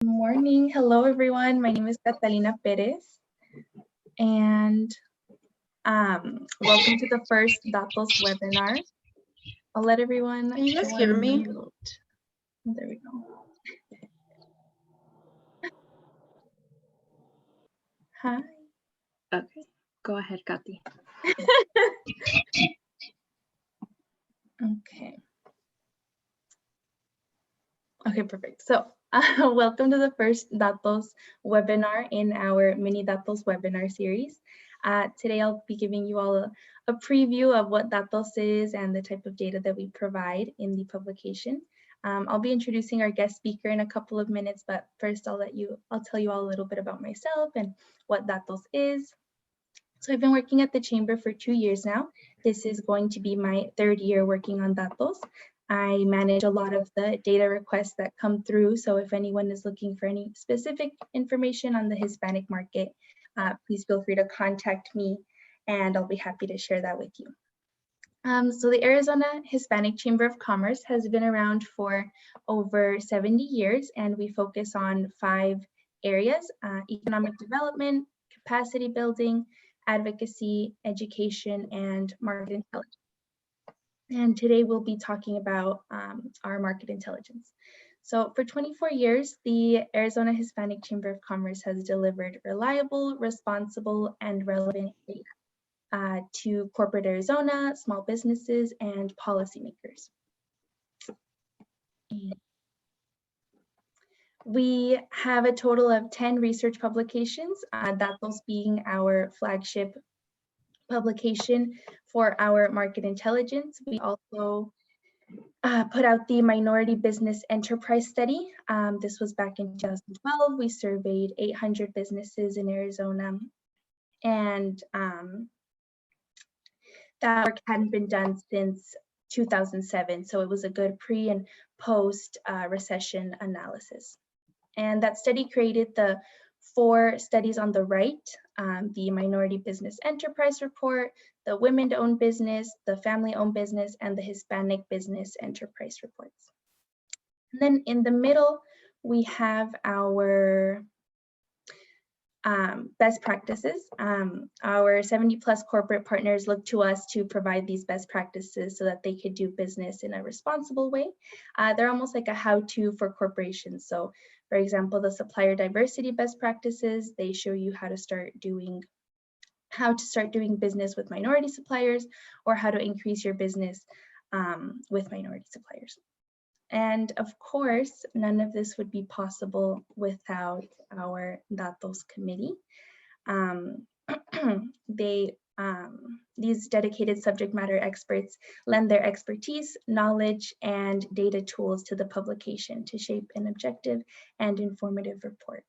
Morning. Hello, everyone. My name is Catalina Perez, and welcome to the first DATOS webinar. I'll let everyone. Can you guys hear me? Mute. There we go. Hi. Okay, go ahead, Kathy. Okay. Okay, perfect. So welcome to the first DATOS webinar in our mini DATOS webinar series. Today, I'll be giving you all a preview of what DATOS is and the type of data that we provide in the publication. I'll be introducing our guest speaker in a couple of minutes, but first I'll tell you all a little bit about myself and what DATOS is. So I've been working at the Chamber for 2 years now. This is going to be my 3rd year working on DATOS. I manage a lot of the data requests that come through. So if anyone is looking for any specific information on the Hispanic market, please feel free to contact me and I'll be happy to share that with you. So the Arizona Hispanic Chamber of Commerce has been around for over 70 years, and we focus on 5 areas: economic development, capacity building, advocacy, education, and market intelligence. And today we'll be talking about our market intelligence. So for 24 years, the Arizona Hispanic Chamber of Commerce has delivered reliable, responsible, and relevant data to corporate Arizona, small businesses, and policymakers. We have a total of 10 research publications, DATOS being our flagship publication for our market intelligence. We also put out the Minority Business Enterprise Study. This was back in 2012. We surveyed 800 businesses in Arizona, and that work hadn't been done since 2007, so it was a good pre and post recession analysis. And that study created the 4 studies on the right: the Minority Business Enterprise Report, the Women-Owned Business, the Family-Owned Business, and the Hispanic Business Enterprise Reports. And then in the middle, we have our best practices. Our 70+ corporate partners look to us to provide these best practices so that they could do business in a responsible way. They're almost like a how-to for corporations. So for example, the supplier diversity best practices, they show you how to start doing business with minority suppliers, or how to increase your business with minority suppliers. And of course, none of this would be possible without our DATOS committee. These dedicated subject matter experts lend their expertise, knowledge, and data tools to the publication to shape an objective and informative report.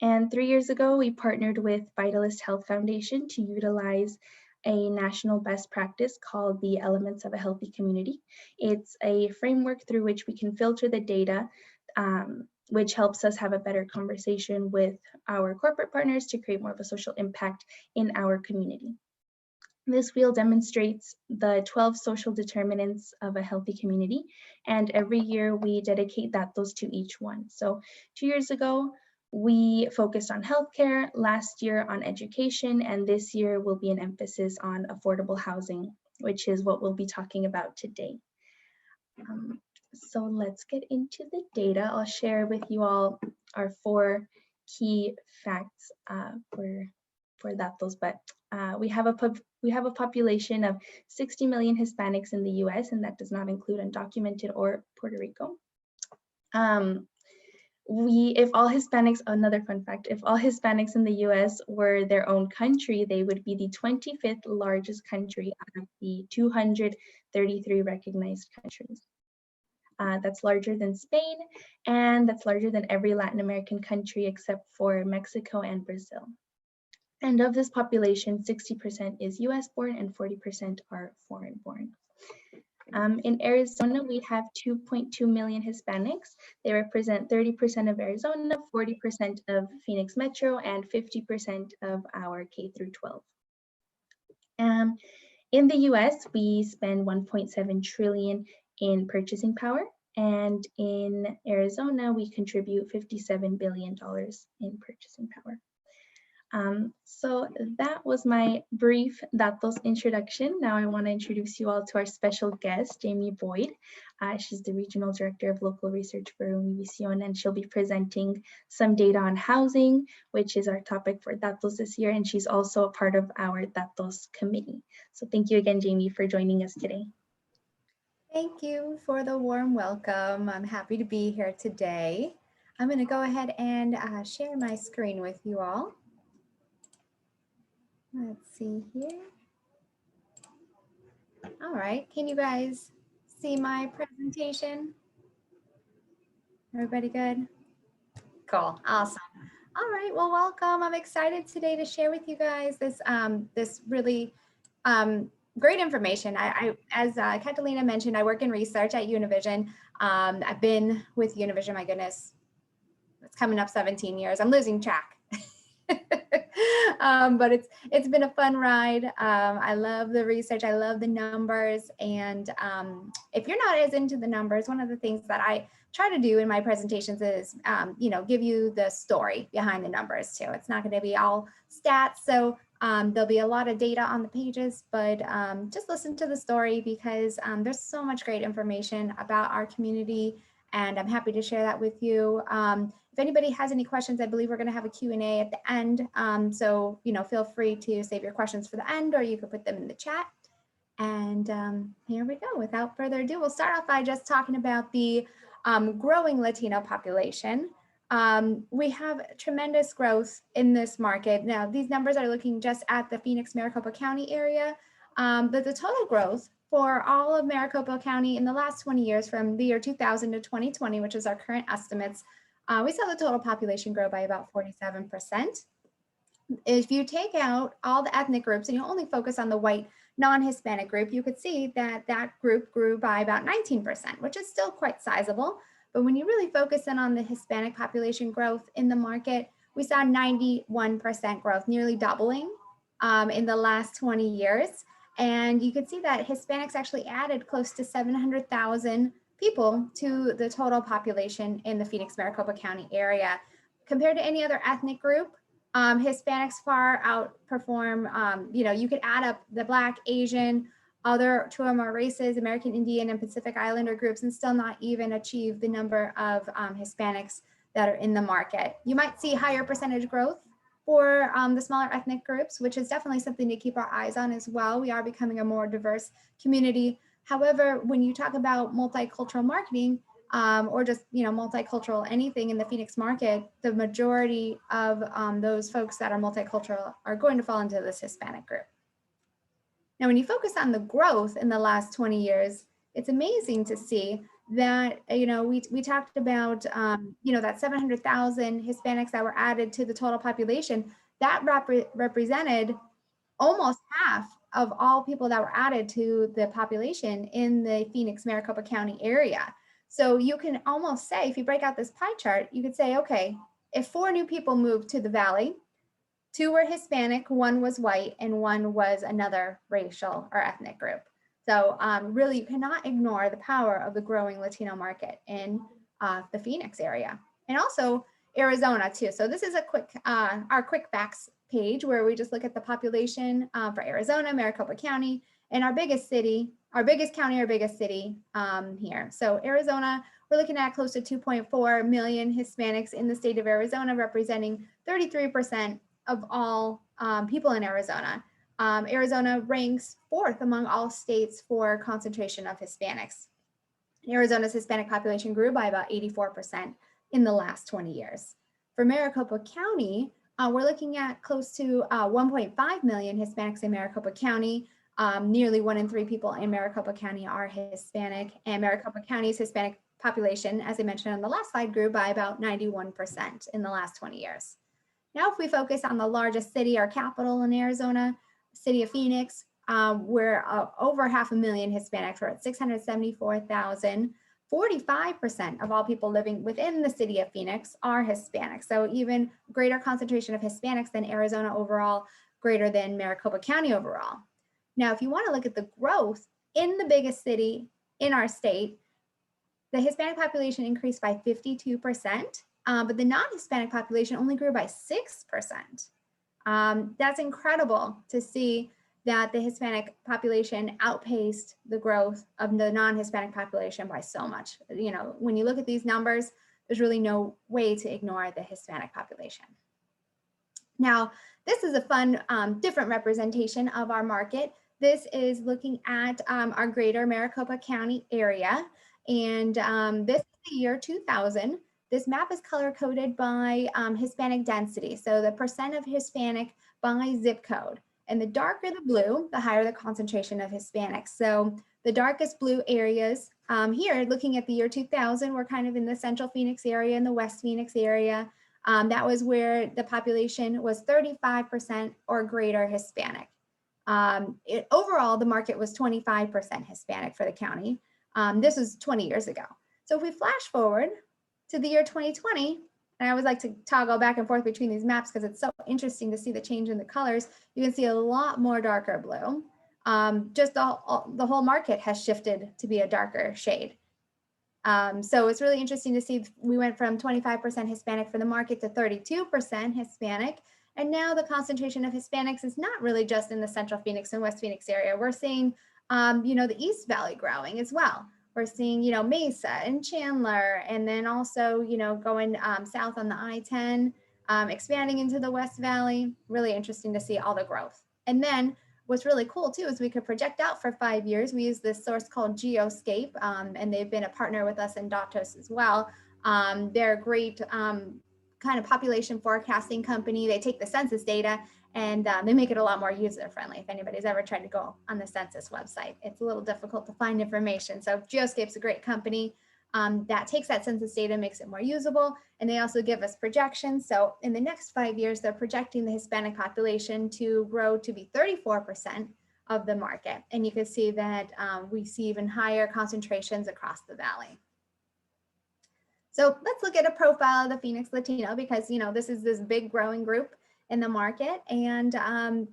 And 3 years ago, we partnered with Vitalist Health Foundation to utilize a national best practice called the Elements of a Healthy Community. It's a framework through which we can filter the data, which helps us have a better conversation with our corporate partners to create more of a social impact in our community. This wheel demonstrates the 12 social determinants of a healthy community, and every year we dedicate DATOS to each one. So 2 years ago, we focused on healthcare, last year on education, and this year will be an emphasis on affordable housing, which is what we'll be talking about today. So let's get into the data. I'll share with you all our 4 key facts for DATOS, but we have a population of 60 million Hispanics in the US, and that does not include undocumented or Puerto Rico. If all Hispanics, another fun fact, if all Hispanics in the US were their own country, they would be the 25th largest country out of the 233 recognized countries. That's larger than Spain, and that's larger than every Latin American country except for Mexico and Brazil. And of this population, 60% is US born and 40% are foreign born. In Arizona, we have 2.2 million Hispanics. They represent 30% of Arizona, 40% of Phoenix Metro, and 50% of our K through 12. In the US, we spend $1.7 trillion in purchasing power. And in Arizona, we contribute $57 billion in purchasing power. So that was my brief datos introduction. Now I want to introduce you all to our special guest, Jamie Boyd. She's the Regional Director of Local Research for Univision, and she'll be presenting some data on housing, which is our topic for datos this year, and she's also a part of our datos committee. So thank you again, Jamie, for joining us today. Thank you for the warm welcome. I'm happy to be here today. I'm going to go ahead and share my screen with you all. Let's see here. All right, can you guys see my presentation? Everybody good? Cool, awesome. All right, well, welcome. I'm excited today to share with you guys this, this really great information. As Catalina mentioned, I work in research at Univision. I've been with Univision, my goodness, it's coming up 17 years. I'm losing track. But it's been a fun ride. I love the research. I love the numbers. And if you're not as into the numbers, one of the things that I try to do in my presentations is, give you the story behind the numbers too. It's not going to be all stats. So there'll be a lot of data on the pages, but just listen to the story because there's so much great information about our community. And I'm happy to share that with you. If anybody has any questions, I believe we're going to have a Q&A at the end. So, feel free to save your questions for the end, or you could put them in the chat. And here we go. Without further ado, we'll start off by just talking about the growing Latino population. We have tremendous growth in this market. Now, these numbers are looking just at the Phoenix-Maricopa County area, but the total growth for all of Maricopa County in the last 20 years, from the year 2000 to 2020, which is our current estimates, we saw the total population grow by about 47%. If you take out all the ethnic groups and you only focus on the white non-Hispanic group, you could see that that group grew by about 19%, which is still quite sizable. But when you really focus in on the Hispanic population growth in the market, we saw 91% growth, nearly doubling in the last 20 years. And you could see that Hispanics actually added close to 700,000 people to the total population in the Phoenix-Maricopa County area. Compared to any other ethnic group, Hispanics far outperform, you could add up the Black, Asian, other two or more races, American Indian and Pacific Islander groups, and still not even achieve the number of Hispanics that are in the market. You might see higher percentage growth for the smaller ethnic groups, which is definitely something to keep our eyes on as well. We are becoming a more diverse community. However, when you talk about multicultural marketing, or just multicultural anything in the Phoenix market, the majority of those folks that are multicultural are going to fall into this Hispanic group. Now, when you focus on the growth in the last 20 years, it's amazing to see that, we talked about, that 700,000 Hispanics that were added to the total population, that represented almost half of all people that were added to the population in the Phoenix-Maricopa County area. So you can almost say, if you break out this pie chart, you could say, okay, if 4 new people moved to the Valley, 2 were Hispanic, 1 was white, and 1 was another racial or ethnic group. So really, you cannot ignore the power of the growing Latino market in the Phoenix area, and also Arizona too. So this is a quick, our quick facts page where we just look at the population for Arizona, Maricopa County, and our biggest city, our biggest county, our biggest city here. So Arizona, we're looking at close to 2.4 million Hispanics in the state of Arizona, representing 33% of all people in Arizona. Arizona ranks 4th among all states for concentration of Hispanics. Arizona's Hispanic population grew by about 84% in the last 20 years. For Maricopa County, we're looking at close to 1.5 million Hispanics in Maricopa County. Nearly 1 in 3 people in Maricopa County are Hispanic, and Maricopa County's Hispanic population, as I mentioned on the last slide, grew by about 91% in the last 20 years. Now, if we focus on the largest city, our capital in Arizona, city of Phoenix, we're over 500,000 Hispanics. We're at 674,000. 45% of all people living within the city of Phoenix are Hispanic. So even greater concentration of Hispanics than Arizona overall, greater than Maricopa County overall. Now, if you want to look at the growth in the biggest city in our state, the Hispanic population increased by 52%, but the non-Hispanic population only grew by 6%. That's incredible to see that the Hispanic population outpaced the growth of the non-Hispanic population by so much. You know, when you look at these numbers, there's really no way to ignore the Hispanic population. Now, this is a fun, different representation of our market. This is looking at our greater Maricopa County area. And this is the year 2000. This map is color-coded by Hispanic density. So the percent of Hispanic by zip code. And the darker the blue, the higher the concentration of Hispanics. So the darkest blue areas here, looking at the year 2000, we're kind of in the Central Phoenix area and the West Phoenix area. That was where the population was 35% or greater Hispanic. Overall, the market was 25% Hispanic for the county. This was 20 years ago. So if we flash forward to the year 2020, and I always like to toggle back and forth between these maps because it's so interesting to see the change in the colors. You can see a lot more darker blue. Just the whole market has shifted to be a darker shade. So it's really interesting to see we went from 25% Hispanic for the market to 32% Hispanic. And now the concentration of Hispanics is not really just in the Central Phoenix and West Phoenix area. We're seeing, you know, the East Valley growing as well. We're seeing, you know, Mesa and Chandler, and then also, you know, going south on the I-10, expanding into the West Valley. Really interesting to see all the growth. And then what's really cool too is we could project out for 5 years. We use this source called Geoscape, and they've been a partner with us in DATOS as well. They're a great kind of population forecasting company. They take the census data and they make it a lot more user-friendly. If anybody's ever tried to go on the census website, it's a little difficult to find information. So Geoscape's a great company that takes that census data, makes it more usable, and they also give us projections. So in the next 5 years, they're projecting the Hispanic population to grow to be 34% of the market. And you can see that we see even higher concentrations across the valley. So let's look at a profile of the Phoenix Latino because, you know, this is this big growing group in the market. And,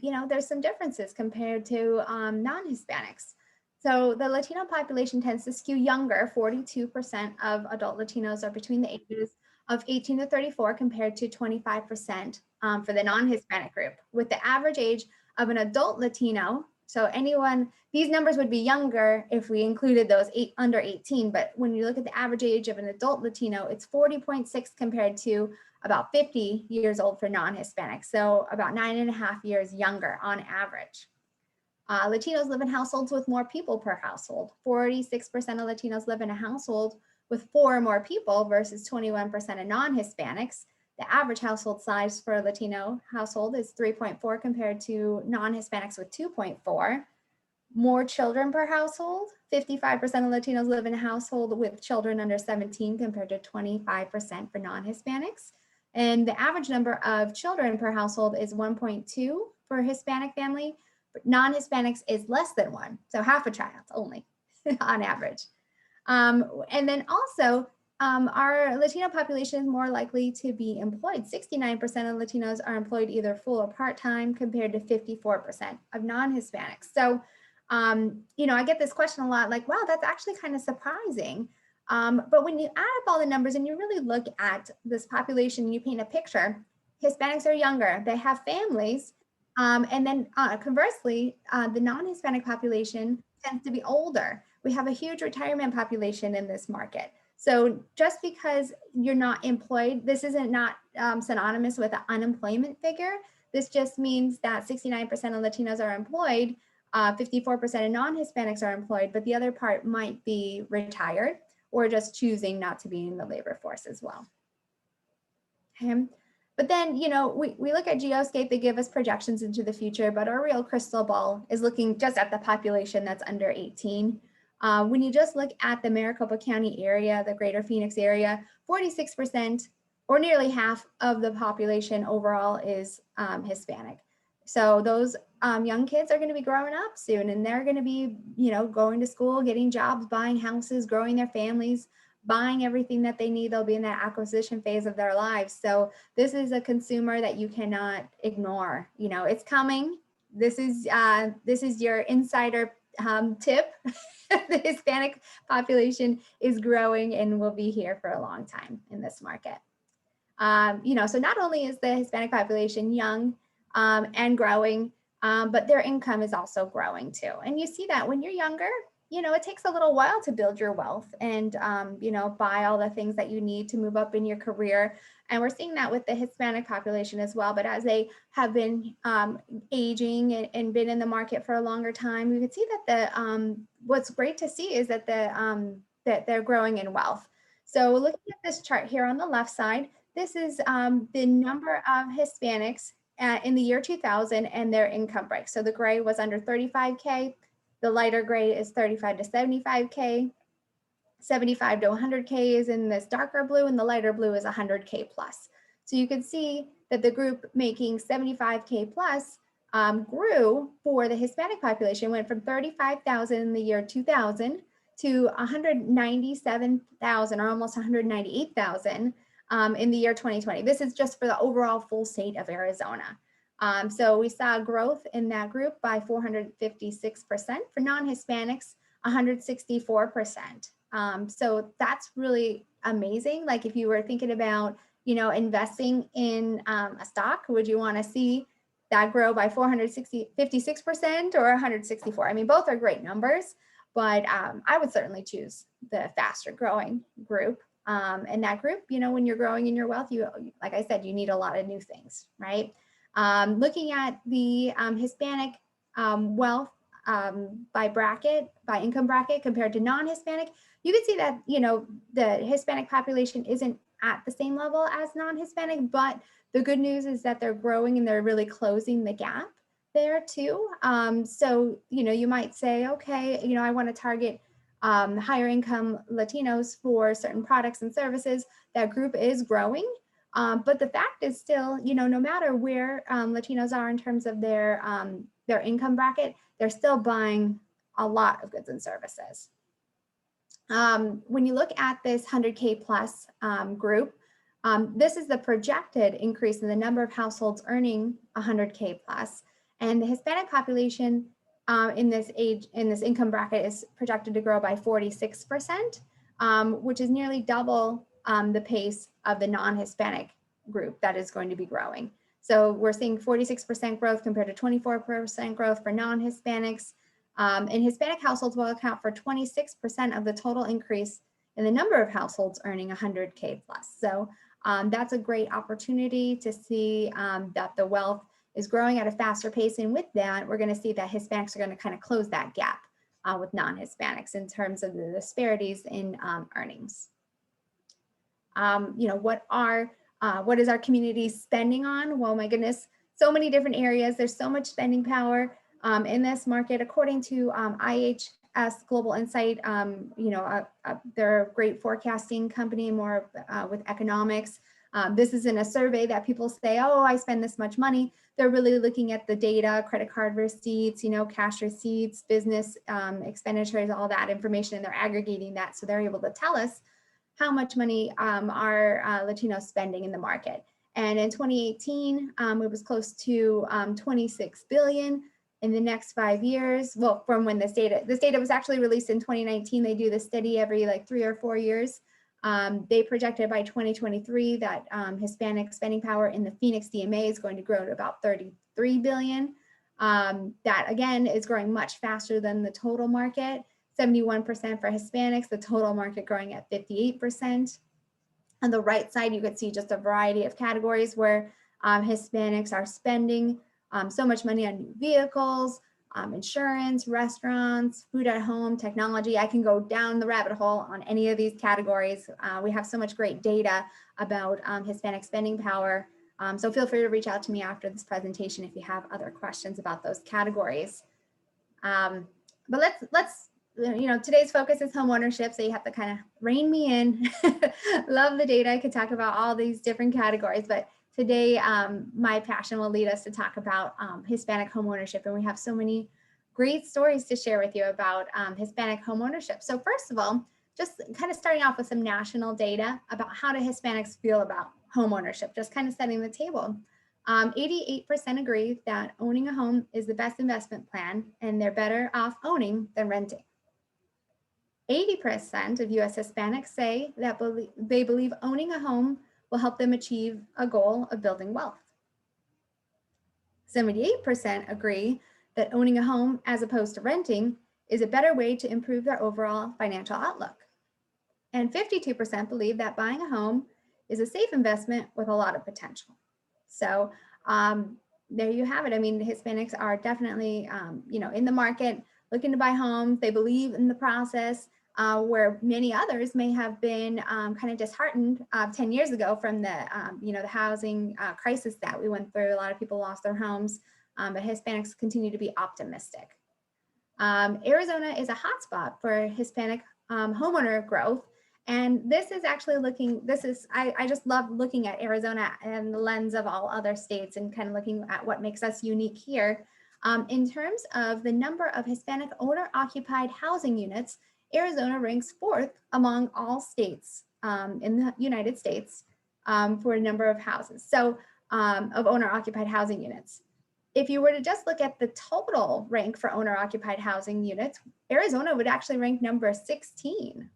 you know, there's some differences compared to non-Hispanics. So the Latino population tends to skew younger. 42% of adult Latinos are between the ages of 18 to 34 compared to 25% for the non-Hispanic group, with the average age of an adult Latino. So anyone, these numbers would be younger if we included those under 18, but when you look at the average age of an adult Latino, it's 40.6 compared to about 50 years old for non-Hispanic. So about 9.5 years younger on average. Latinos live in households with more people per household. 46% of Latinos live in a household with 4 or more people versus 21% of non-Hispanics. The average household size for a Latino household is 3.4 compared to non-Hispanics with 2.4. More children per household. 55% of Latinos live in a household with children under 17 compared to 25% for non-Hispanics. And the average number of children per household is 1.2 for a Hispanic family. But non-Hispanics is less than 1, so half a child only on average. And then also, our Latino population is more likely to be employed. 69% of Latinos are employed either full or part-time compared to 54% of non-Hispanics. So, you know, I get this question a lot like, wow, that's actually kind of surprising. But when you add up all the numbers and you really look at this population and you paint a picture, Hispanics are younger, they have families. And then conversely, the non-Hispanic population tends to be older. We have a huge retirement population in this market. So just because you're not employed, this isn't not synonymous with an unemployment figure. This just means that 69% of Latinos are employed, 54% of non-Hispanics are employed, but the other part might be retired or just choosing not to be in the labor force as well. Okay. But then, you know, we look at Geoscape, they give us projections into the future, but our real crystal ball is looking just at the population that's under 18. When you just look at the Maricopa County area, the greater Phoenix area, 46% or nearly half of the population overall is Hispanic. So those young kids are going to be growing up soon and they're going to be, you know, going to school, getting jobs, buying houses, growing their families, buying everything that they need. They'll be in that acquisition phase of their lives. So this is a consumer that you cannot ignore. You know, it's coming. This is your insider tip, the Hispanic population is growing and will be here for a long time in this market. So not only is the Hispanic population young and growing, but their income is also growing too. And you see that when you're younger, it takes a little while to build your wealth and, buy all the things that you need to move up in your career. And we're seeing that with the Hispanic population as well. But as they have been aging and been in the market for a longer time, we could see that what's great to see is that that they're growing in wealth. So looking at this chart here on the left side, this is the number of Hispanics in the year 2000 and their income break. So the gray was under 35K. The lighter gray is 35 to 75K. 75 to 100K is in this darker blue, and the lighter blue is 100K plus. So you can see that the group making 75K plus grew for the Hispanic population, went from 35,000 in the year 2000 to 197,000 or almost 198,000 in the year 2020. This is just for the overall full state of Arizona. So we saw growth in that group by 456%, for non-Hispanics, 164%. So that's really amazing. Like if you were thinking about, investing in a stock, would you want to see that grow by 56% or 164? I mean, both are great numbers, but I would certainly choose the faster growing group. And that group, when you're growing in your wealth, like I said, you need a lot of new things, right? Looking at the Hispanic wealth by income bracket compared to non-Hispanic, you can see that, the Hispanic population isn't at the same level as non-Hispanic, but the good news is that they're growing and they're really closing the gap there too. So, you might say, okay, I want to target higher income Latinos for certain products and services. That group is growing. But the fact is still, no matter where Latinos are in terms of their income bracket, they're still buying a lot of goods and services. When you look at this 100K plus group, this is the projected increase in the number of households earning 100K plus. And the Hispanic population in this income bracket is projected to grow by 46%, which is nearly double the pace of the non-Hispanic group that is going to be growing. So we're seeing 46% growth compared to 24% growth for non-Hispanics. And Hispanic households will account for 26% of the total increase in the number of households earning 100K plus. So that's a great opportunity to see that the wealth is growing at a faster pace. And with that, we're going to see that Hispanics are going to kind of close that gap with non-Hispanics in terms of the disparities in earnings. What is our community spending on? Well, my goodness, so many different areas. There's so much spending power in this market. According to IHS Global Insight, they're a great forecasting company, more with economics. This isn't a survey that people say, oh, I spend this much money. They're really looking at the data, credit card receipts, cash receipts, business expenditures, all that information, and they're aggregating that. So they're able to tell us how much money are Latinos spending in the market. And in 2018, it was close to 26 billion. In the next 5 years, well, from when this data was actually released in 2019, they do this study every like 3 or 4 years. They projected by 2023 that Hispanic spending power in the Phoenix DMA is going to grow to about 33 billion. That again is growing much faster than the total market. 71% for Hispanics, the total market growing at 58%. On the right side, you could see just a variety of categories where Hispanics are spending so much money on new vehicles, insurance, restaurants, food at home, technology. I can go down the rabbit hole on any of these categories. We have so much great data about Hispanic spending power. So feel free to reach out to me after this presentation if you have other questions about those categories. But let's today's focus is home ownership, so you have to kind of rein me in. Love the data. I could talk about all these different categories, but today my passion will lead us to talk about Hispanic home ownership, and we have so many great stories to share with you about Hispanic home ownership. So first of all, just kind of starting off with some national data about how do Hispanics feel about home ownership, just kind of setting the table. 88% agree that owning a home is the best investment plan and they're better off owning than renting. 80% of US Hispanics say that they believe owning a home will help them achieve a goal of building wealth. 78% agree that owning a home as opposed to renting is a better way to improve their overall financial outlook. And 52% believe that buying a home is a safe investment with a lot of potential. So there you have it. I mean, the Hispanics are definitely, in the market looking to buy homes. They believe in the process, where many others may have been kind of disheartened 10 years ago from the, the housing crisis that we went through. A lot of people lost their homes, but Hispanics continue to be optimistic. Arizona is a hotspot for Hispanic homeowner growth. And this is actually I just love looking at Arizona and the lens of all other states and kind of looking at what makes us unique here. In terms of the number of Hispanic owner-occupied housing units, Arizona ranks 4th among all states in the United States for a number of houses, so of owner-occupied housing units. If you were to just look at the total rank for owner-occupied housing units, Arizona would actually rank number 16.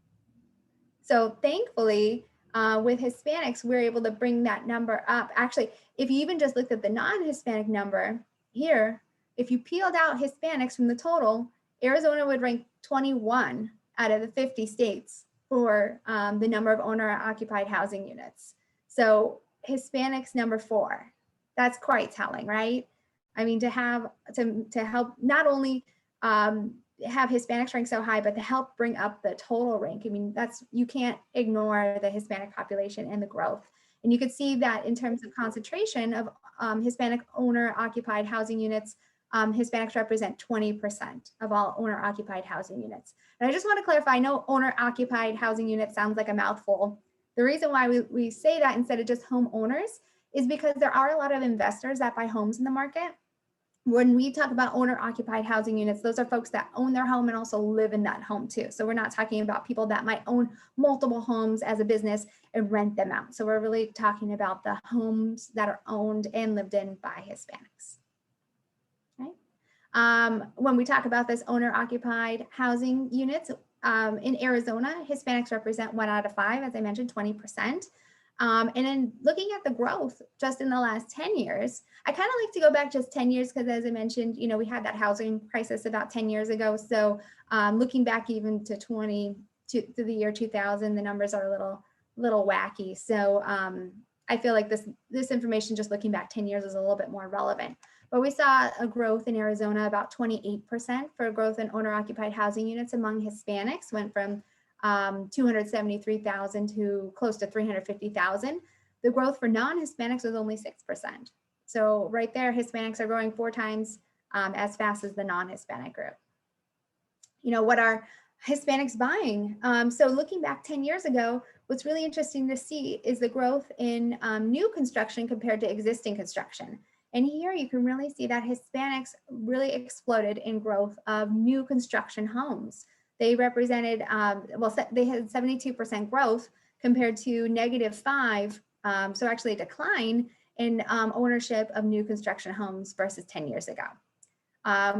So thankfully, with Hispanics, we're able to bring that number up. Actually, if you even just looked at the non-Hispanic number here, if you peeled out Hispanics from the total, Arizona would rank 21 out of the 50 states for the number of owner-occupied housing units. So Hispanics number 4. That's quite telling, right? I mean, to help not only have Hispanics rank so high, but to help bring up the total rank. I mean, you can't ignore the Hispanic population and the growth. And you could see that in terms of concentration of Hispanic owner-occupied housing units, Hispanics represent 20% of all owner-occupied housing units. And I just want to clarify, I know owner-occupied housing unit sounds like a mouthful. The reason why we say that instead of just homeowners is because there are a lot of investors that buy homes in the market. When we talk about owner-occupied housing units, those are folks that own their home and also live in that home too. So we're not talking about people that might own multiple homes as a business and rent them out. So we're really talking about the homes that are owned and lived in by Hispanics. Okay. When we talk about this owner-occupied housing units, in Arizona, Hispanics represent 1 out of 5, as I mentioned, 20%. And then looking at the growth just in the last 10 years, I kind of like to go back just 10 years because as I mentioned, we had that housing crisis about 10 years ago. So looking back even to the year 2000, the numbers are a little wacky. So I feel like this information just looking back 10 years is a little bit more relevant. But we saw a growth in Arizona, about 28% for growth in owner-occupied housing units among Hispanics, went from 273,000 to close to 350,000. The growth for non-Hispanics was only 6%. So right there, Hispanics are growing 4 times as fast as the non-Hispanic group. What are Hispanics buying? So looking back 10 years ago, what's really interesting to see is the growth in new construction compared to existing construction. And here you can really see that Hispanics really exploded in growth of new construction homes. They represented, they had 72% growth compared to -5, so actually a decline in ownership of new construction homes versus 10 years ago.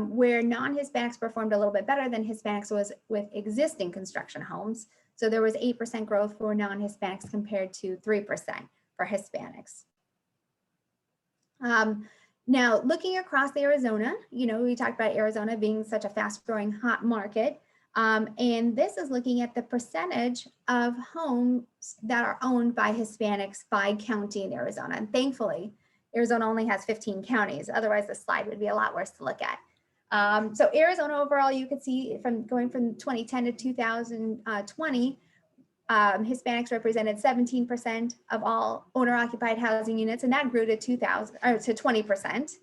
Where non-Hispanics performed a little bit better than Hispanics was with existing construction homes. So there was 8% growth for non-Hispanics compared to 3% for Hispanics. Now, looking across Arizona, we talked about Arizona being such a fast-growing hot market. And this is looking at the percentage of homes that are owned by Hispanics by county in Arizona. And thankfully, Arizona only has 15 counties. Otherwise, the slide would be a lot worse to look at. So Arizona overall, you could see going from 2010 to 2020, Hispanics represented 17% of all owner-occupied housing units, and that grew to 20%.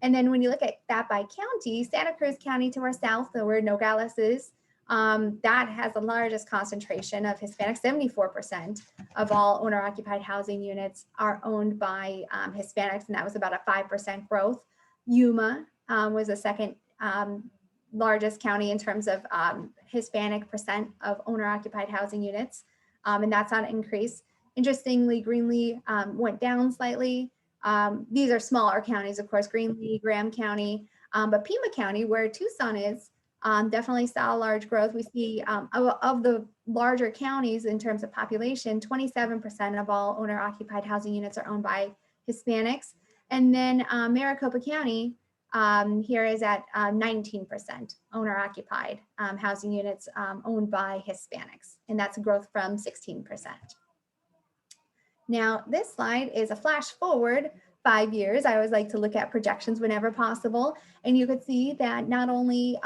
And then when you look at that by county, Santa Cruz County to our south, where Nogales is, that has the largest concentration of Hispanics. 74% of all owner-occupied housing units are owned by Hispanics, and that was about a 5% growth. Yuma was the second largest county in terms of Hispanic percent of owner-occupied housing units, and that's on an increase. Interestingly, Greenlee went down slightly. These are smaller counties, of course, Greenlee, Graham County, but Pima County, where Tucson is, definitely saw large growth. We see of the larger counties in terms of population, 27% of all owner-occupied housing units are owned by Hispanics. And then Maricopa County here is at 19% owner-occupied housing units owned by Hispanics, and that's a growth from 16%. Now, this slide is a flash forward 5 years. I always like to look at projections whenever possible, and you could see that not only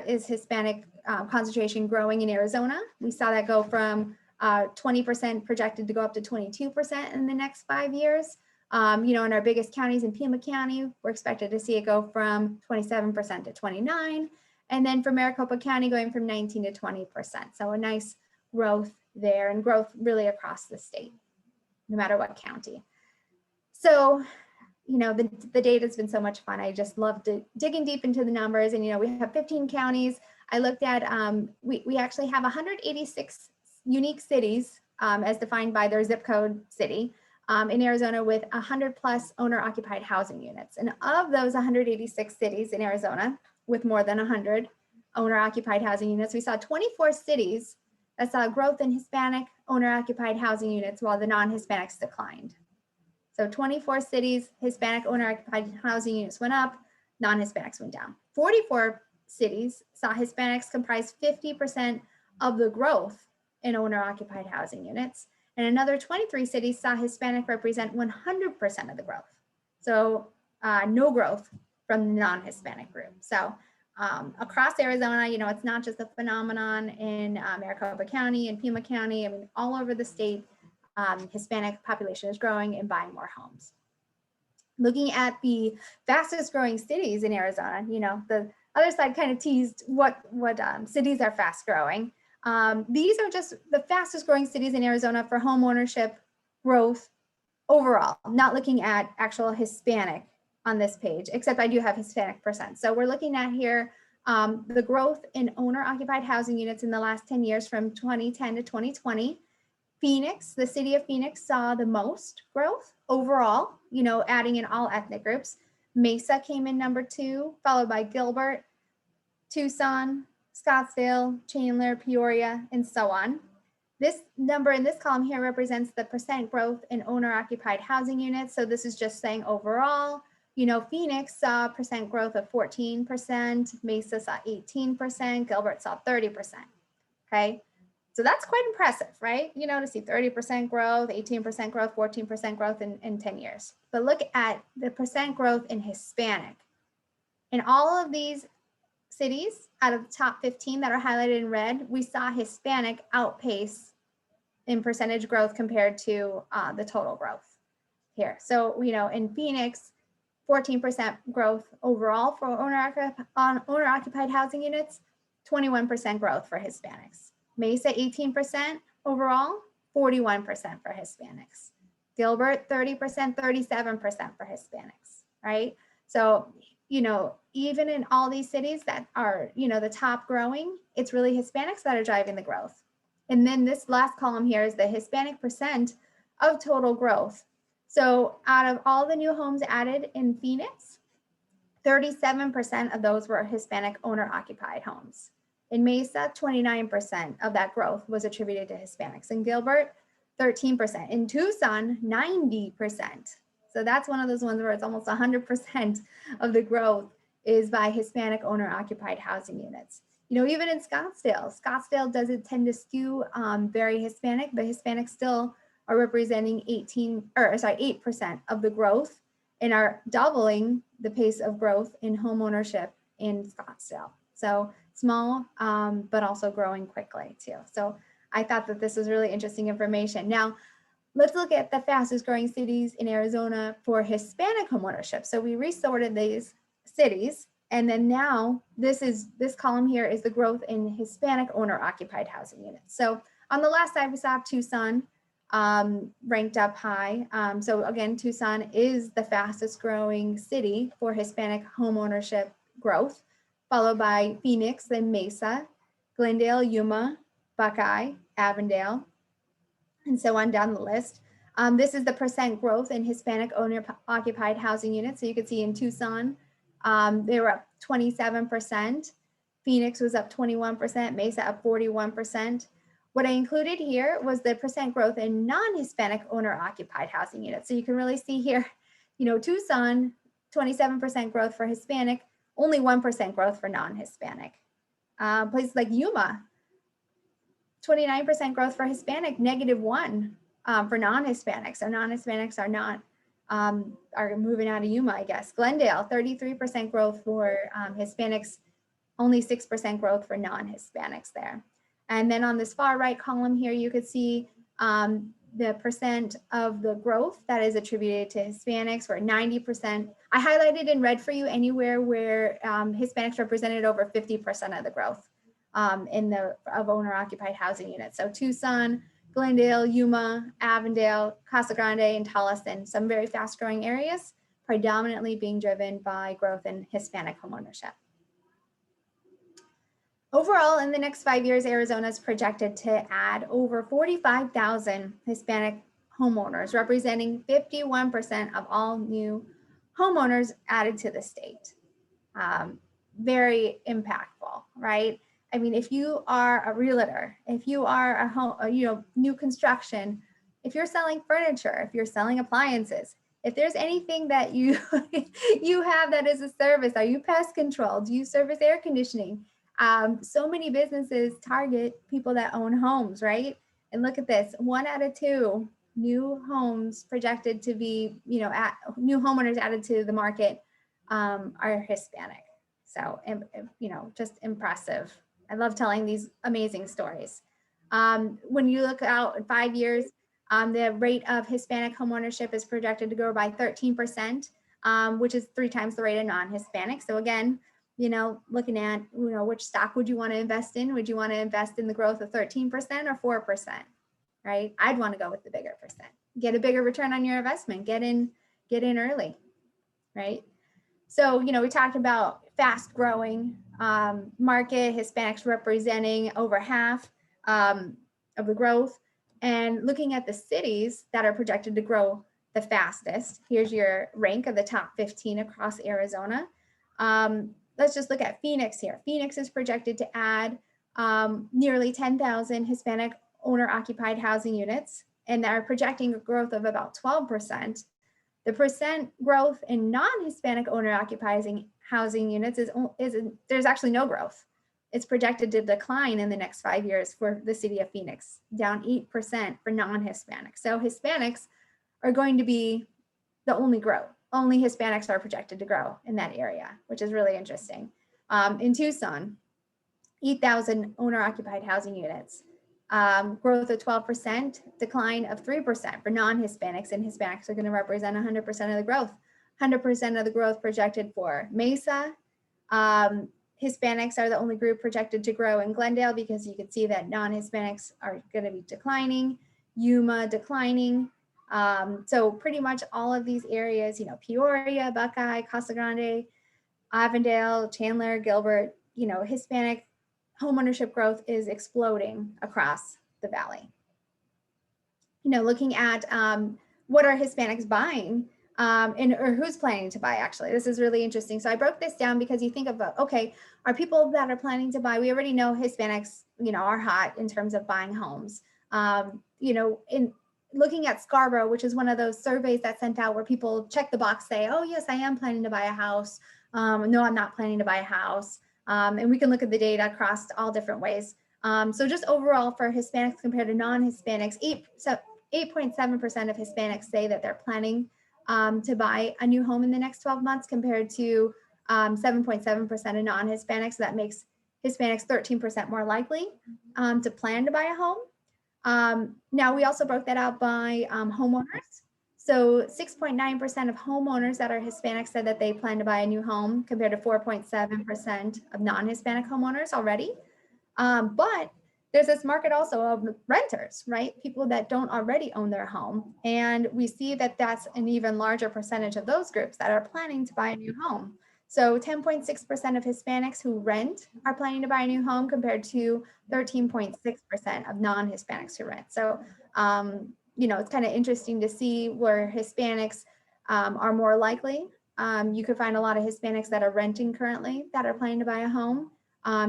is Hispanic concentration growing in Arizona, we saw that go from 20% projected to go up to 22% in the next 5 years. In our biggest counties in Pima County, we're expected to see it go from 27% to 29%. And then for Maricopa County, going from 19 to 20%. So a nice growth there, and growth really across the state, no matter what county. So, the data has been so much fun. I just loved digging deep into the numbers. And, we have 15 counties. I looked at, we actually have 186 unique cities as defined by their zip code city. In Arizona with 100 plus owner occupied housing units. And of those 186 cities in Arizona with more than 100 owner occupied housing units, we saw 24 cities that saw growth in Hispanic owner occupied housing units while the non-Hispanics declined. So 24 cities, Hispanic owner occupied housing units went up, non-Hispanics went down. 44 cities saw Hispanics comprise 50% of the growth in owner occupied housing units. And another 23 cities saw Hispanic represent 100% of the growth. So no growth from the non-Hispanic group. So across Arizona, it's not just a phenomenon in Maricopa County and Pima County. I mean, all over the state, Hispanic population is growing and buying more homes. Looking at the fastest growing cities in Arizona, the other side kind of teased what cities are fast growing. These are just the fastest growing cities in Arizona for home ownership growth overall, not looking at actual Hispanic on this page, except I do have Hispanic percent. So we're looking at here the growth in owner occupied housing units in the last 10 years from 2010 to 2020. Phoenix, the city of Phoenix saw the most growth overall, adding in all ethnic groups. Mesa came in number 2, followed by Gilbert, Tucson, Scottsdale, Chandler, Peoria, and so on. This number in this column here represents the percent growth in owner-occupied housing units. So this is just saying overall, Phoenix saw percent growth of 14%, Mesa saw 18%, Gilbert saw 30%, okay? So that's quite impressive, right? To see 30% growth, 18% growth, 14% growth in 10 years. But look at the percent growth in Hispanic. In all of these cities, out of the top 15 that are highlighted in red, we saw Hispanic outpace in percentage growth compared to the total growth here. So, in Phoenix, 14% growth overall for owner-occupied housing units, 21% growth for Hispanics. Mesa, 18% overall, 41% for Hispanics. Gilbert, 30%, 37% for Hispanics, right? So, even in all these cities that are, the top growing, it's really Hispanics that are driving the growth. And then this last column here is the Hispanic percent of total growth. So out of all the new homes added in Phoenix, 37% of those were Hispanic owner-occupied homes. In Mesa, 29% of that growth was attributed to Hispanics. In Gilbert, 13%. In Tucson, 90%. So that's one of those ones where it's almost 100% of the growth is by Hispanic owner-occupied housing units. Even in Scottsdale doesn't tend to skew very Hispanic, but Hispanics still are representing 8% of the growth and are doubling the pace of growth in home ownership in Scottsdale. So small, but also growing quickly too. So I thought that this was really interesting information. Now, let's look at the fastest growing cities in Arizona for Hispanic homeownership. So we resorted these cities, and then now this column here is the growth in Hispanic owner-occupied housing units. So on the last side, we saw Tucson ranked up high. So again, Tucson is the fastest growing city for Hispanic homeownership growth, followed by Phoenix, then Mesa, Glendale, Yuma, Buckeye, Avondale, and so on down the list. This is the percent growth in Hispanic owner-occupied housing units. So you can see in Tucson, they were up 27%. Phoenix was up 21%, Mesa up 41%. What I included here was the percent growth in non-Hispanic owner-occupied housing units. So you can really see here, Tucson, 27% growth for Hispanic, only 1% growth for non-Hispanic. Places like Yuma, 29% growth for Hispanic, -1 for non-Hispanics. So non-Hispanics are not are moving out of Yuma, I guess. Glendale, 33% growth for Hispanics, only 6% growth for non-Hispanics there. And then on this far right column here, you could see the percent of the growth that is attributed to Hispanics, where 90%, I highlighted in red for you anywhere where Hispanics represented over 50% of the growth of owner-occupied housing units. So Tucson, Glendale, Yuma, Avondale, Casa Grande, and Tolleson, some very fast-growing areas, predominantly being driven by growth in Hispanic homeownership. Overall, in the next 5 years, Arizona is projected to add over 45,000 Hispanic homeowners, representing 51% of all new homeowners added to the state. Very impactful, right? I mean, if you are a realtor, if you are a home, new construction, if you're selling furniture, if you're selling appliances, if there's anything that you you have that is a service, are you pest control? Do you service air conditioning? So many businesses target people that own homes, right? And look at this, 1 out of 2 new homes projected to be, new homeowners added to the market are Hispanic. So, just impressive. I love telling these amazing stories. When you look out in 5 years, the rate of Hispanic homeownership is projected to grow by 13%, which is 3 times the rate of non-Hispanic. So again, looking at, which stock would you want to invest in? Would you want to invest in the growth of 13% or 4%, right? I'd want to go with the bigger percent. Get a bigger return on your investment. Get in early, right? So, we talked about fast growing market, Hispanics representing over half of the growth. And looking at the cities that are projected to grow the fastest, here's your rank of the top 15 across Arizona. Let's just look at Phoenix here. Phoenix is projected to add nearly 10,000 Hispanic owner-occupied housing units, and they're projecting a growth of about 12%. The percent growth in non-Hispanic owner-occupied housing units is there's actually no growth. It's projected to decline in the next 5 years for the city of Phoenix, down 8% for non-Hispanic. So Hispanics are going to be the only growth. Only Hispanics are projected to grow in that area, which is really interesting. In Tucson, 8,000 owner-occupied housing units, growth of 12%, decline of 3% for non-Hispanics, and Hispanics are going to represent 100% of the growth. 100% of the growth projected for Mesa. Hispanics are the only group projected to grow in Glendale, because you can see that non-Hispanics are going to be declining. Yuma declining. So pretty much all of these areas, Peoria, Buckeye, Casa Grande, Avondale, Chandler, Gilbert, Hispanic homeownership growth is exploding across the valley. Looking at what are Hispanics buying or who's planning to buy, actually. This is really interesting. So I broke this down because you think of, okay, are people that are planning to buy, we already know Hispanics, are hot in terms of buying homes. In looking at Scarborough, which is one of those surveys that sent out where people check the box, say, oh, yes, I am planning to buy a house. No, I'm not planning to buy a house. And we can look at the data across all different ways. So just overall for Hispanics compared to non-Hispanics, 8.7% of Hispanics say that they're planning to buy a new home in the next 12 months compared to 7.7% of non-Hispanics. So that makes Hispanics 13% more likely to plan to buy a home. Now we also broke that out by homeowners. So 6.9% of homeowners that are Hispanic said that they plan to buy a new home compared to 4.7% of non-Hispanic homeowners already. But there's this market also of renters, right? People that don't already own their home. And we see that that's an even larger percentage of those groups that are planning to buy a new home. So 10.6% of Hispanics who rent are planning to buy a new home compared to 13.6% of non-Hispanics who rent. So it's kind of interesting to see where Hispanics are more likely. You could find a lot of Hispanics that are renting currently that are planning to buy a home,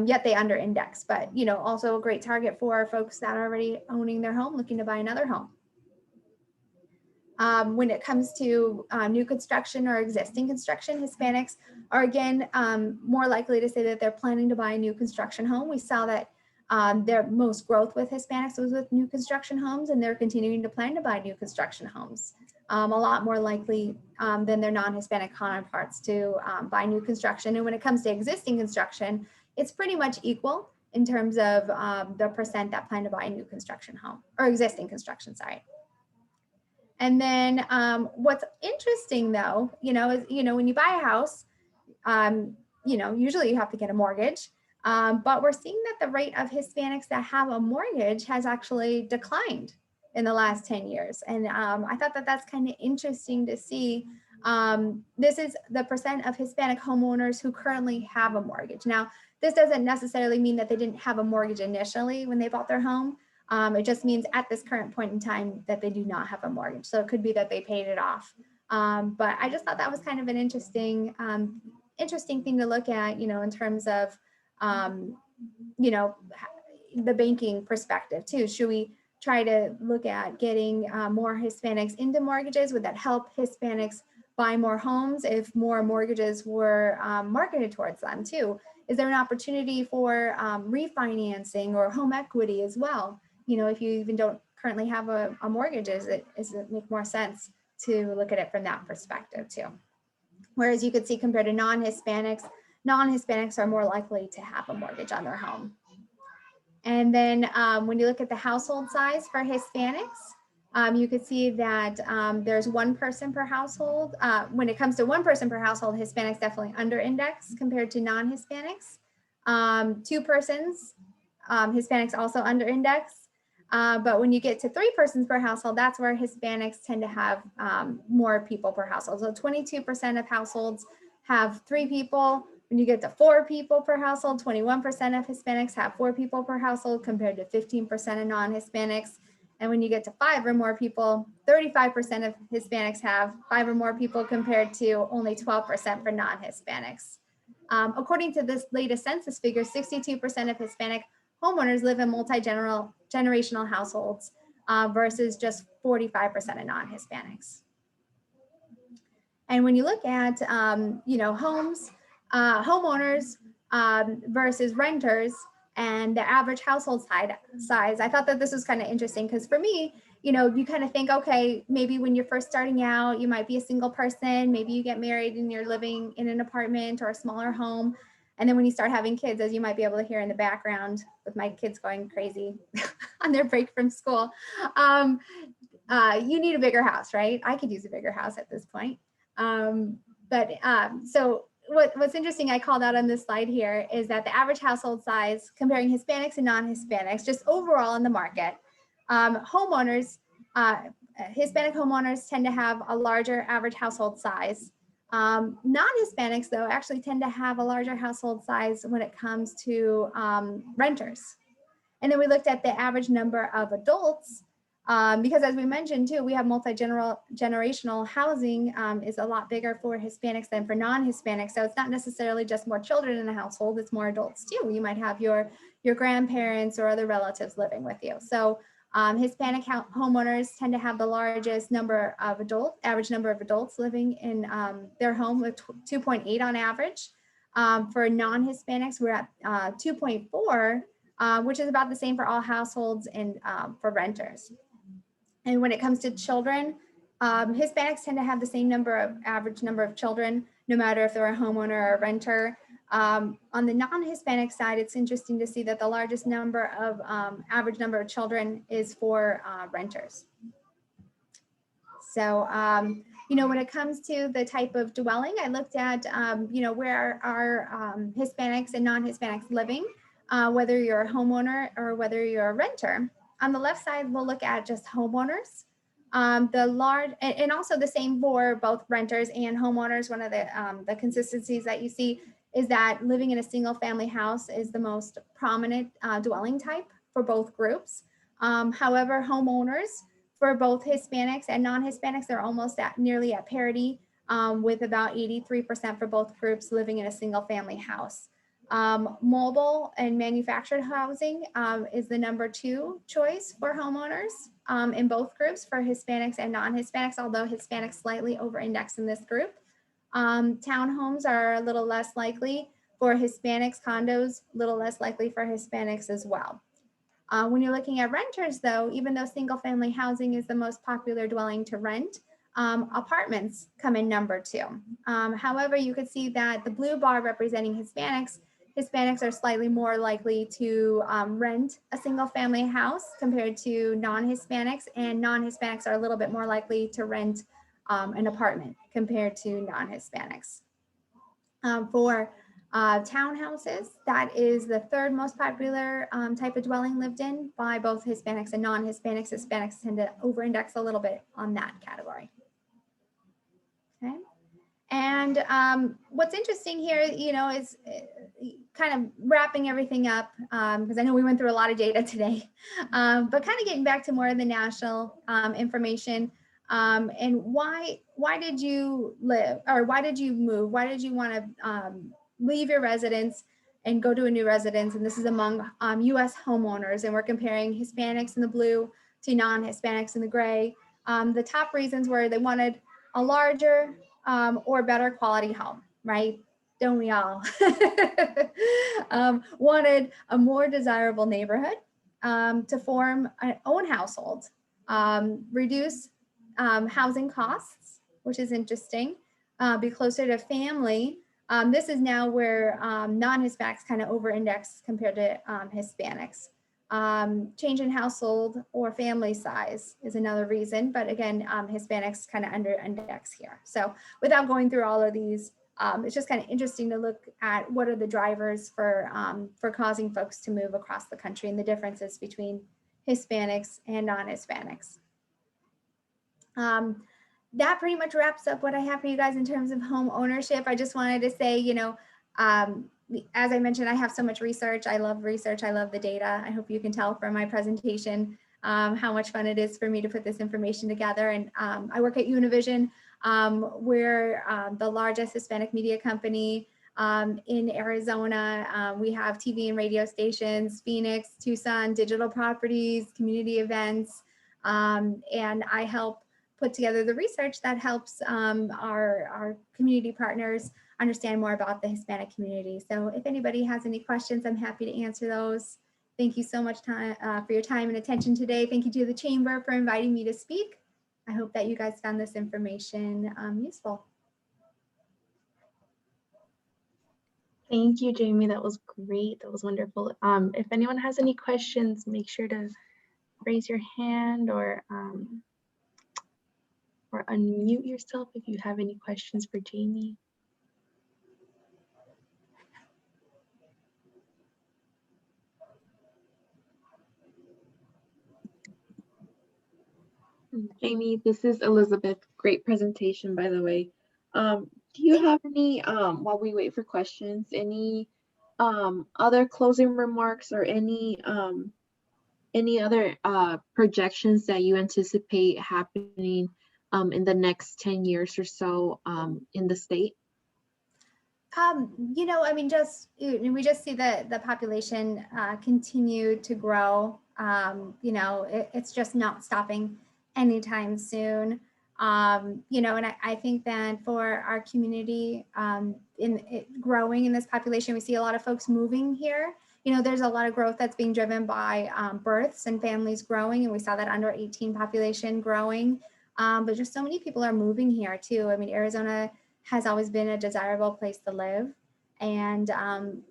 yet they under index, but also a great target for folks that are already owning their home, looking to buy another home. When it comes to new construction or existing construction, Hispanics are again more likely to say that they're planning to buy a new construction home. We saw that their most growth with Hispanics was with new construction homes, and they're continuing to plan to buy new construction homes. A lot more likely than their non-Hispanic counterparts to buy new construction. And when it comes to existing construction, it's pretty much equal in terms of the percent that plan to buy a new construction home or existing construction, sorry. And then what's interesting though, is, when you buy a house, usually you have to get a mortgage, but we're seeing that the rate of Hispanics that have a mortgage has actually declined in the last 10 years. And I thought that that's kind of interesting to see. This is the percent of Hispanic homeowners who currently have a mortgage. Now, this doesn't necessarily mean that they didn't have a mortgage initially when they bought their home. It just means at this current point in time that they do not have a mortgage. So it could be that they paid it off. But I just thought that was kind of an interesting thing to look at, in terms of, the banking perspective too. Should we try to look at getting more Hispanics into mortgages? Would that help Hispanics buy more homes if more mortgages were marketed towards them too? Is there an opportunity for refinancing or home equity as well? If you even don't currently have a mortgage, does it make more sense to look at it from that perspective too? Whereas you could see compared to non-Hispanics are more likely to have a mortgage on their home. And then when you look at the household size for Hispanics, you could see that there's one person per household. When it comes to one person per household, Hispanics definitely under index compared to non-Hispanics. Two persons, Hispanics also under index. But when you get to 3 persons per household, that's where Hispanics tend to have more people per household. So 22% of households have 3 people. When you get to 4 people per household, 21% of Hispanics have 4 people per household compared to 15% of non-Hispanics. And when you get to 5 or more people, 35% of Hispanics have 5 or more people compared to only 12% for non-Hispanics. According to this latest census figure, 62% of Hispanic homeowners live in multi-generational households versus just 45% of non-Hispanics. And when you look at, homes, homeowners versus renters and the average household size, I thought that this was kind of interesting because for me, you kind of think, okay, maybe when you're first starting out, you might be a single person, maybe you get married and you're living in an apartment or a smaller home. And then when you start having kids, as you might be able to hear in the background with my kids going crazy on their break from school, you need a bigger house, right? I could use a bigger house at this point. So what's interesting, I called out on this slide here, is that the average household size comparing Hispanics and non-Hispanics, just overall in the market, Hispanic homeowners tend to have a larger average household size. Non-Hispanics, though, actually tend to have a larger household size when it comes to renters. And then we looked at the average number of adults, because as we mentioned too, we have multi-generational housing is a lot bigger for Hispanics than for non-Hispanics. So it's not necessarily just more children in a household, it's more adults too. You might have your grandparents or other relatives living with you. So Hispanic homeowners tend to have the largest average number of adults living in their home with 2.8 on average. For non-Hispanics, we're at 2.4, which is about the same for all households and for renters. And when it comes to children, Hispanics tend to have the same average number of children, no matter if they're a homeowner or a renter. On the non-Hispanic side, it's interesting to see that the largest average number of children is for renters. So, when it comes to the type of dwelling, I looked at, where are Hispanics and non-Hispanics living, whether you're a homeowner or whether you're a renter. On the left side, we'll look at just homeowners. And also the same for both renters and homeowners. One of the consistencies that you see is that living in a single family house is the most prominent dwelling type for both groups. However, homeowners For both Hispanics and non-Hispanics, they're almost at nearly at parity, with about 83% for both groups living in a single family house. Mobile and manufactured housing is the number 2 choice for homeowners in both groups for Hispanics and non-Hispanics, although Hispanics slightly over-index in this group. Townhomes are a little less likely for Hispanics, condos a little less likely for Hispanics as well. When you're looking at renters, though, even though single family housing is the most popular dwelling to rent, apartments come in number 2. However, you could see that the blue bar representing Hispanics are slightly more likely to rent a single family house compared to non-Hispanics, and non-Hispanics are a little bit more likely to rent an apartment compared to non-Hispanics. For townhouses, that is the 3rd most popular type of dwelling lived in by both Hispanics and non-Hispanics. Hispanics tend to over-index a little bit on that category. Okay. And what's interesting here, is kind of wrapping everything up, because I know we went through a lot of data today, but kind of getting back to more of the national information. And why did you live, or why did you move? Why did you want to leave your residence and go to a new residence? And this is among U.S. homeowners, and we're comparing Hispanics in the blue to non-Hispanics in the gray. The top reasons were they wanted a larger or better quality home, right? Don't we all? Wanted a more desirable neighborhood, to form an own household, reduce housing costs, which is interesting, be closer to family. This is now where non-Hispanics kind of over-index compared to Hispanics. Change in household or family size is another reason, but again, Hispanics kind of under-index here. So without going through all of these, it's just kind of interesting to look at what are the drivers for causing folks to move across the country and the differences between Hispanics and non-Hispanics. That pretty much wraps up what I have for you guys in terms of home ownership. I just wanted to say, as I mentioned, I have so much research. I love research. I love the data. I hope you can tell from my presentation how much fun it is for me to put this information together. And I work at Univision. We're the largest Hispanic media company in Arizona. We have TV and radio stations, Phoenix, Tucson, digital properties, community events, and I help put together the research that helps our community partners understand more about the Hispanic community. So if anybody has any questions, I'm happy to answer those. Thank you so much for your time and attention today. Thank you to the Chamber for inviting me to speak. I hope that you guys found this information useful. Thank you, Jamie. That was great. That was wonderful. If anyone has any questions, make sure to raise your hand or unmute yourself if you have any questions for Jamie. Jamie, this is Elizabeth. Great presentation, by the way. Do you have any, while we wait for questions, any other closing remarks or any other projections that you anticipate happening in the next 10 years or so in the state? I mean, we just see the population continue to grow. It's just not stopping anytime soon. And I think that for our community, growing in this population, we see a lot of folks moving here. There's a lot of growth that's being driven by births and families growing, and we saw that under 18 population growing. But just so many people are moving here too. I mean, Arizona has always been a desirable place to live. And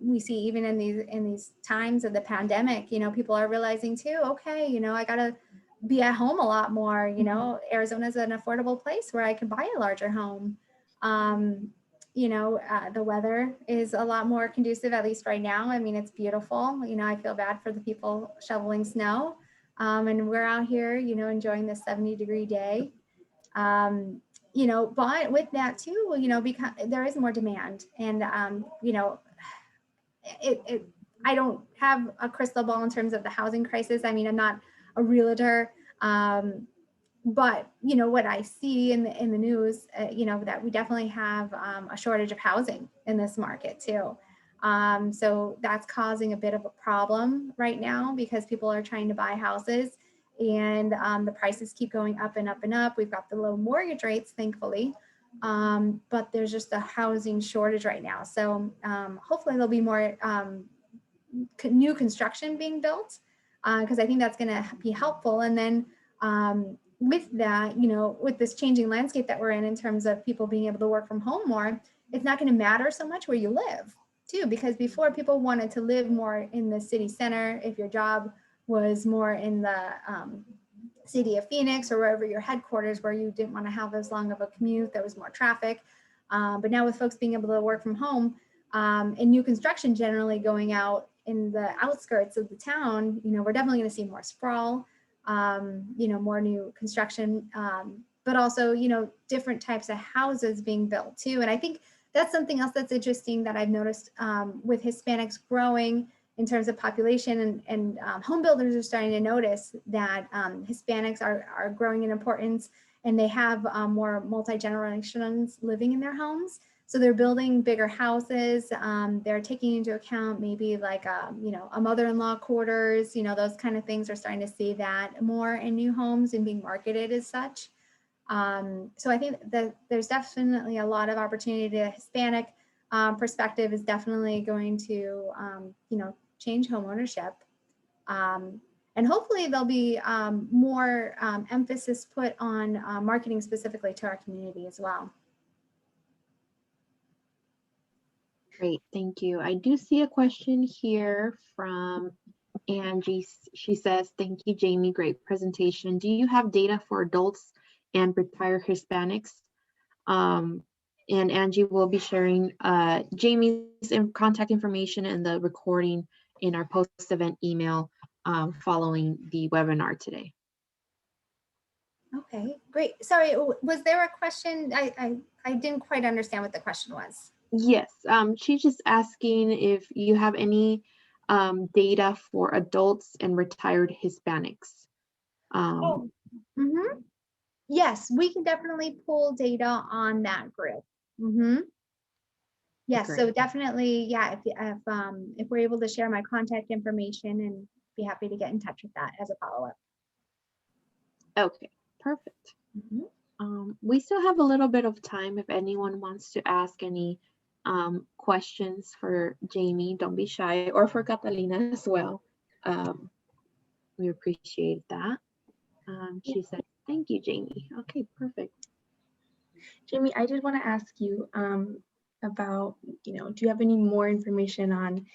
we see even in these times of the pandemic, people are realizing too, okay, I gotta be at home a lot more. Arizona is an affordable place where I can buy a larger home. The weather is a lot more conducive, at least right now. I mean, it's beautiful. I feel bad for the people shoveling snow. And we're out here, enjoying this 70-degree day. But with that too, because there is more demand, and I don't have a crystal ball in terms of the housing crisis. I mean, I'm not a realtor, but what I see in the news, that we definitely have a shortage of housing in this market too. So that's causing a bit of a problem right now because people are trying to buy houses, and the prices keep going up and up and up. We've got the low mortgage rates, thankfully, but there's just a housing shortage right now. So hopefully there'll be more new construction being built, because I think that's going to be helpful. And then with that, with this changing landscape that we're in terms of people being able to work from home more, it's not going to matter so much where you live too, because before people wanted to live more in the city center. If your job was more in the city of Phoenix or wherever your headquarters, where you didn't want to have as long of a commute, there was more traffic. But now with folks being able to work from home, and new construction generally going out in the outskirts of the town, we're definitely going to see more sprawl, more new construction, but also, different types of houses being built too. And I think that's something else that's interesting that I've noticed with Hispanics growing in terms of population, and home builders are starting to notice that Hispanics are growing in importance, and they have more multi-generations living in their homes. So they're building bigger houses. They're taking into account maybe like a mother-in-law quarters, those kind of things. Are starting to see that more in new homes and being marketed as such. So I think that there's definitely a lot of opportunity. The Hispanic perspective is definitely going to, change home ownership. And hopefully there'll be more emphasis put on marketing specifically to our community as well. Great, thank you. I do see a question here from Angie. She says, thank you, Jamie, great presentation. Do you have data for adults and retired Hispanics? And Angie will be sharing Jamie's contact information and the recording in our post-event email following the webinar today. Okay, great. Sorry, was there a question? I didn't quite understand what the question was. Yes, she's just asking if you have any data for adults and retired Hispanics. Yes, we can definitely pull data on that group. Yes, Great. so definitely, yeah, if we're able to share my contact information, and be happy to get in touch with that as a follow-up. Okay, perfect. We still have a little bit of time if anyone wants to ask any questions for Jamie. Don't be shy, or for Catalina as well. We appreciate that. She said, thank you, Jamie. Okay, perfect. Jamie, I did want to ask you about, do you have any more information on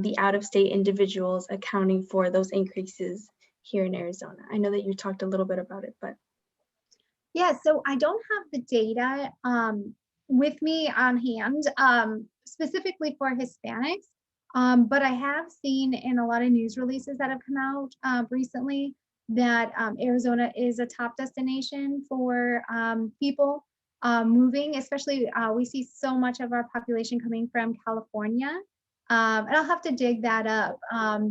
the out-of-state individuals accounting for those increases here in Arizona? I know that you talked a little bit about it, but. Yeah, so I don't have the data with me on hand, specifically for Hispanics, but I have seen in a lot of news releases that have come out recently that Arizona is a top destination for people moving, especially we see so much of our population coming from California. And I'll have to dig that up.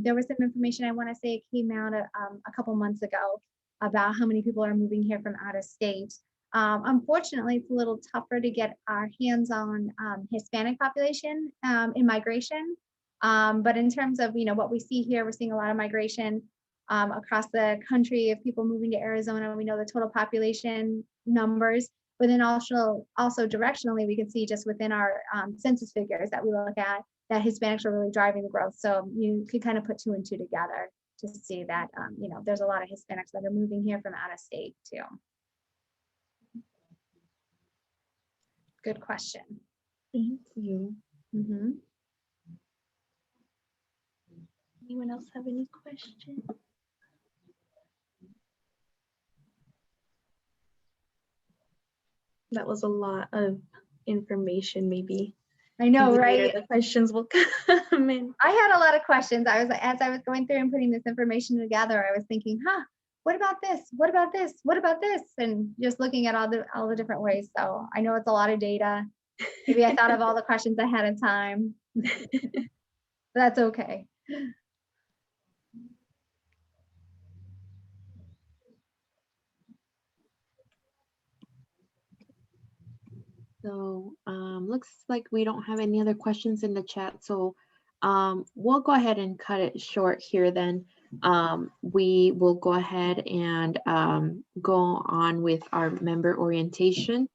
There was some information, I want to say it came out a couple months ago, about how many people are moving here from out of state. Unfortunately, it's a little tougher to get our hands on Hispanic population in migration. But in terms of what we see here, we're seeing a lot of migration across the country of people moving to Arizona. We know the total population numbers, but then also directionally, we can see just within our census figures that we look at that Hispanics are really driving the growth. So you can kind of put 2 and 2 together to see that, there's a lot of Hispanics that are moving here from out of state too. Good question. Thank you. Anyone else have any questions? That was a lot of information, maybe. I know, right? Later the questions will come in. I had a lot of questions. As I was going through and putting this information together, I was thinking, what about this? What about this? What about this? And just looking at all the different ways. So I know it's a lot of data. Maybe I thought of all the questions ahead of time. That's okay. So looks like we don't have any other questions in the chat. So we'll go ahead and cut it short here then. We will go ahead and go on with our member orientation.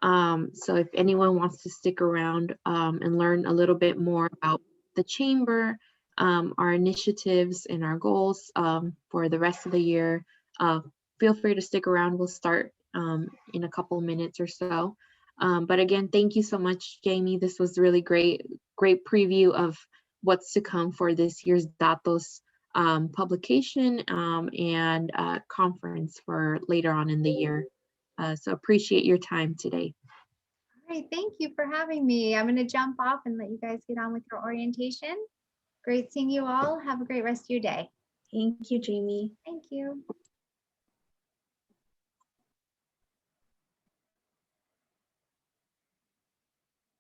So if anyone wants to stick around and learn a little bit more about the chamber, our initiatives and our goals for the rest of the year, feel free to stick around. We'll start in a couple minutes or so. But again, thank you so much, Jamie. This was really great preview of what's to come for this year's DATOS publication and conference for later on in the year. So appreciate your time today. All right, thank you for having me. I'm going to jump off and let you guys get on with your orientation. Great seeing you all. Have a great rest of your day. Thank you, Jamie. Thank you.